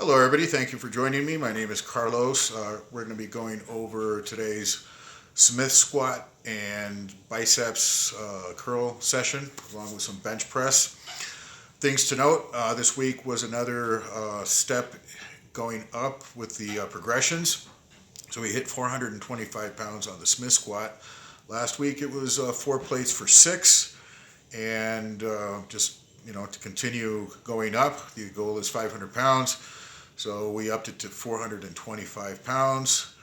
Hello, everybody. Thank you for joining me. My name is Carlos. We're going to be going over today's Smith squat and biceps curl session, along with some bench press. Things to note, this week was another step going up with the progressions. So we hit 425 pounds on the Smith squat. Last week it was 4 plates for 6, and to continue going up, the goal is 500 pounds. So we upped it to 425 pounds.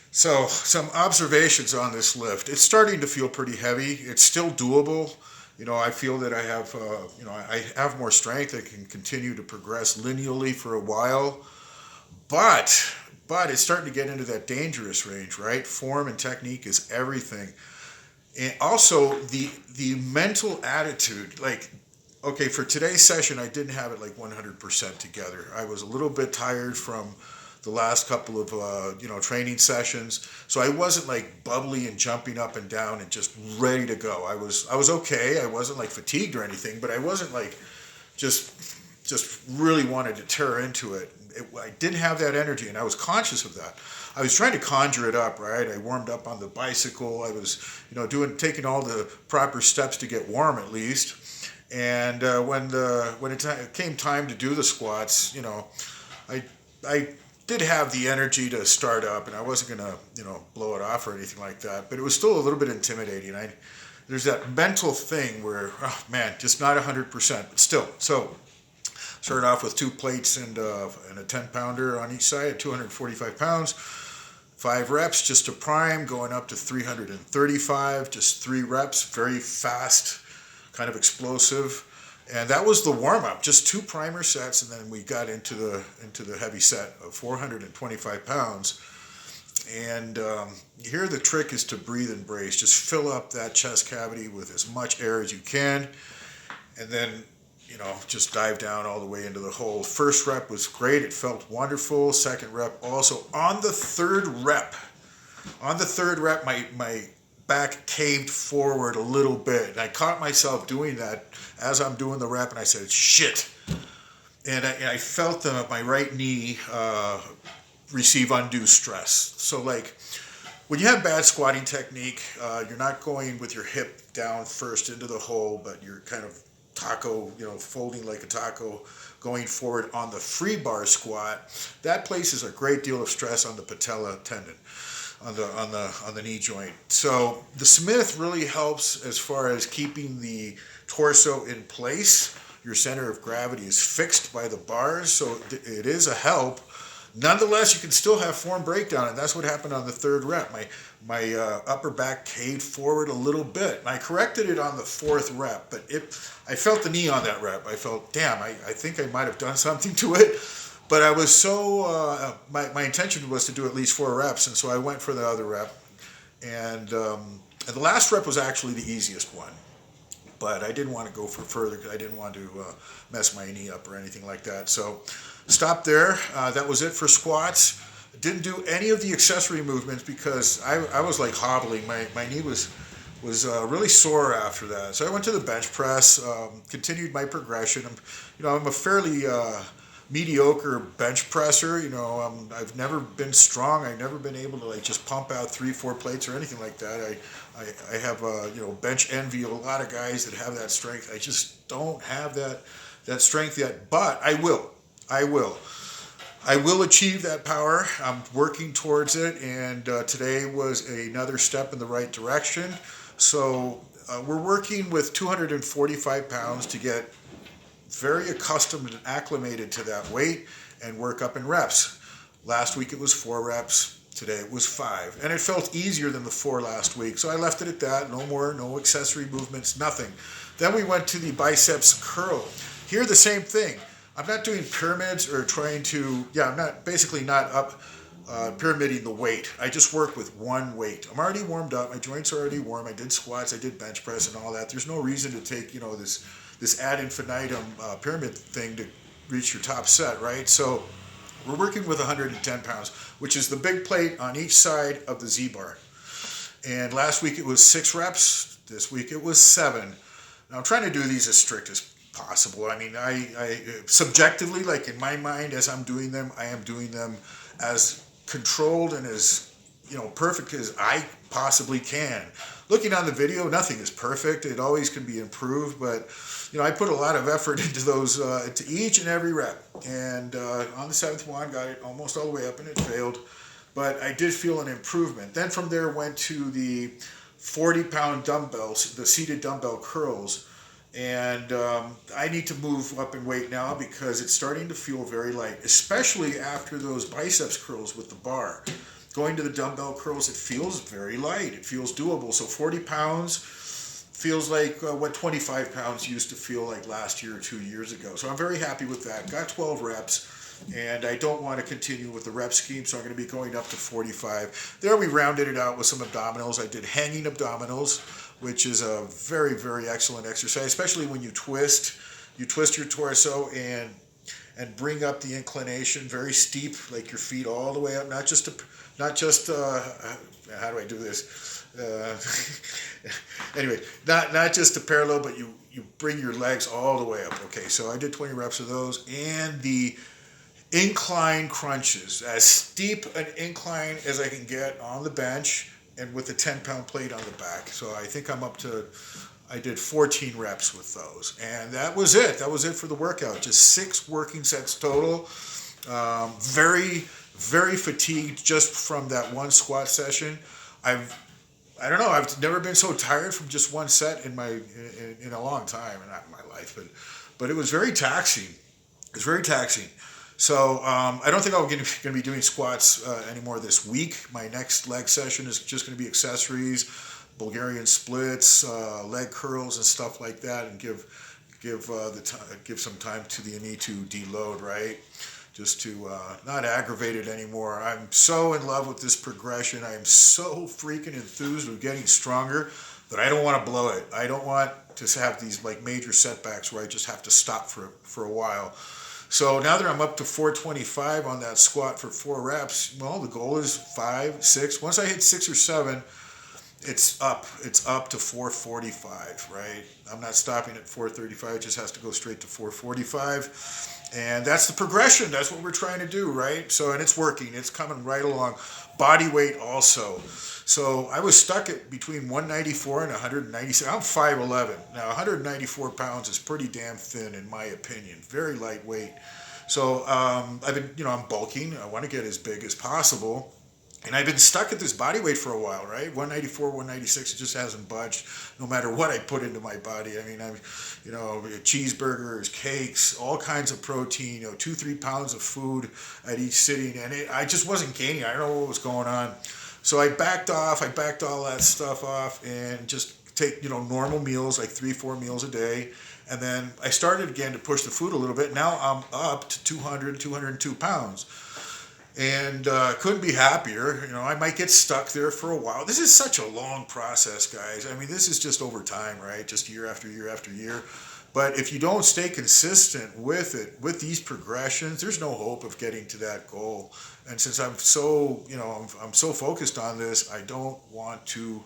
So some observations on this lift. It's starting to feel pretty heavy. It's still doable. I feel that I have more strength. I can continue to progress linearly for a while. But it's starting to get into that dangerous range, right? Form and technique is everything. And also the mental attitude, okay, for today's session, I didn't have it 100% together. I was a little bit tired from the last couple of training sessions, so I wasn't bubbly and jumping up and down and just ready to go. I was okay. I wasn't fatigued or anything, but I wasn't just really wanted to tear into it. I didn't have that energy, and I was conscious of that. I was trying to conjure it up, right? I warmed up on the bicycle. I was taking all the proper steps to get warm at least. And when it came time to do the squats, I did have the energy to start up, and I wasn't gonna blow it off or anything like that. But it was still a little bit intimidating. There's that mental thing where, oh man, just not 100%, but still. So started off with 2 plates and a 10-pounder on each side at 245 pounds. 5 reps just to prime, going up to 335, just 3 reps, very fast, kind of explosive. And that was the warm-up, just 2 primer sets, and then we got into the heavy set of 425 pounds. And here the trick is to breathe and brace. Just fill up that chest cavity with as much air as you can, and then just dive down all the way into the hole. First rep was great. It felt wonderful. Second rep also. On the third rep, my back caved forward a little bit. And I caught myself doing that as I'm doing the rep, and I said, shit. And I felt my right knee receive undue stress. So when you have bad squatting technique, you're not going with your hip down first into the hole, but you're kind of folding like a taco, going forward on the free bar squat. That places a great deal of stress on the patella tendon, on the knee joint. So the Smith really helps as far as keeping the torso in place. Your center of gravity is fixed by the bars, so it is a help. Nonetheless, you can still have form breakdown, and that's what happened on the third rep. My upper back caved forward a little bit. And I corrected it on the 4th rep, but I felt the knee on that rep. I felt, damn, I think I might have done something to it. But I was so, my intention was to do at least 4 reps, and so I went for the other rep. And the last rep was actually the easiest one. But I didn't want to go for further because I didn't want to mess my knee up or anything like that. So stopped there. That was it for squats. Didn't do any of the accessory movements because I was hobbling. My knee was really sore after that. So I went to the bench press, continued my progression. I'm a fairly mediocre bench presser. I've never been strong. I've never been able to just pump out 3-4 plates or anything like that. I have bench envy of a lot of guys that have that strength. I just don't have that strength yet, but I will achieve that power. I'm working towards it, and today was another step in the right direction. So we're working with 245 pounds to get very accustomed and acclimated to that weight and work up in reps. Last week it was 4 reps. Today it was 5. And it felt easier than the 4 last week. So I left it at that. No accessory movements, nothing. Then we went to the biceps curl. Here the same thing. I'm not doing pyramids or I'm not up pyramiding the weight. I just work with one weight. I'm already warmed up. My joints are already warm. I did squats. I did bench press and all that. There's no reason to take, this ad infinitum pyramid thing to reach your top set, right? So we're working with 110 pounds, which is the big plate on each side of the Z-bar. And last week it was 6 reps. This week it was 7. Now I'm trying to do these as strict as possible. I mean, I subjectively, like in my mind, as I'm doing them, I am doing them as controlled and as, perfect as I possibly can. Looking on the video, nothing is perfect. It always can be improved, but I put a lot of effort into those, into each and every rep. And on the seventh one, got it almost all the way up, and it failed, but I did feel an improvement. Then from there went to the 40-pound dumbbells, the seated dumbbell curls. And I need to move up in weight now because it's starting to feel very light, especially after those biceps curls with the bar. Going to the dumbbell curls, it feels very light. It feels doable. So 40 pounds feels like what 25 pounds used to feel like last year or 2 years ago. So I'm very happy with that. Got 12 reps, and I don't want to continue with the rep scheme, so I'm going to be going up to 45. There we rounded it out with some abdominals. I did hanging abdominals, which is a very, very excellent exercise, especially when you twist. You twist your torso and bring up the inclination, very steep, like your feet all the way up, not just how do I do this? Anyway, not just a parallel, but you bring your legs all the way up. Okay, so I did 20 reps of those, and the incline crunches, as steep an incline as I can get on the bench, and with a 10-pound plate on the back. So I think I did 14 reps with those. And that was it. That was it for the workout. Just 6 working sets total. Very, very fatigued just from that one squat session. I don't know, I've never been so tired from just one set in a long time, not in my life, but it was very taxing. It was very taxing. So I don't think I'm going to be doing squats anymore this week. My next leg session is just going to be accessories, Bulgarian splits, leg curls, and stuff like that, and give some time to the knee to deload, right? Just to not aggravate it anymore. I'm so in love with this progression. I am so freaking enthused with getting stronger that I don't want to blow it. I don't want to have these like major setbacks where I just have to stop for a while. So now that I'm up to 425 on that squat for 4 reps, well, the goal is 5, 6. Once I hit 6 or 7, it's up to 445, right? I'm not stopping at 435. It just has to go straight to 445. And that's the progression. That's what we're trying to do, right? So, and it's working. It's coming right along. Body weight also. So I was stuck at between 194 and 196. I'm 5'11". Now 194 pounds is pretty damn thin in my opinion. Very lightweight. So I've been, I'm bulking. I want to get as big as possible. And I've been stuck at this body weight for a while, right? 194, 196, it just hasn't budged no matter what I put into my body. I mean, cheeseburgers, cakes, all kinds of protein, 2-3 pounds of food at each sitting. And I just wasn't gaining. I don't know what was going on. So I backed off. I backed all that stuff off and just take, normal meals, like 3-4 meals a day. And then I started again to push the food a little bit. Now I'm up to 200, 202 pounds. And couldn't be happier. I might get stuck there for a while. This is such a long process, guys. I mean, this is just over time, right? Just year after year after year. But if you don't stay consistent with it, with these progressions, there's no hope of getting to that goal. And since I'm so, I'm so focused on this, I don't want to,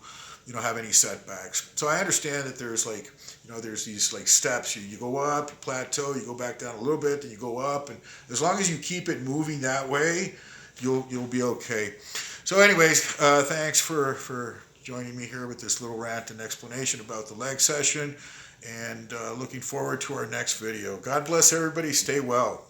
have any setbacks. So I understand that there's there's these steps. You go up, you plateau, you go back down a little bit, then you go up, and as long as you keep it moving that way, you'll be okay. So anyways, thanks for joining me here with this little rant and explanation about the leg session, and looking forward to our next video. God bless everybody. Stay well.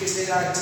que será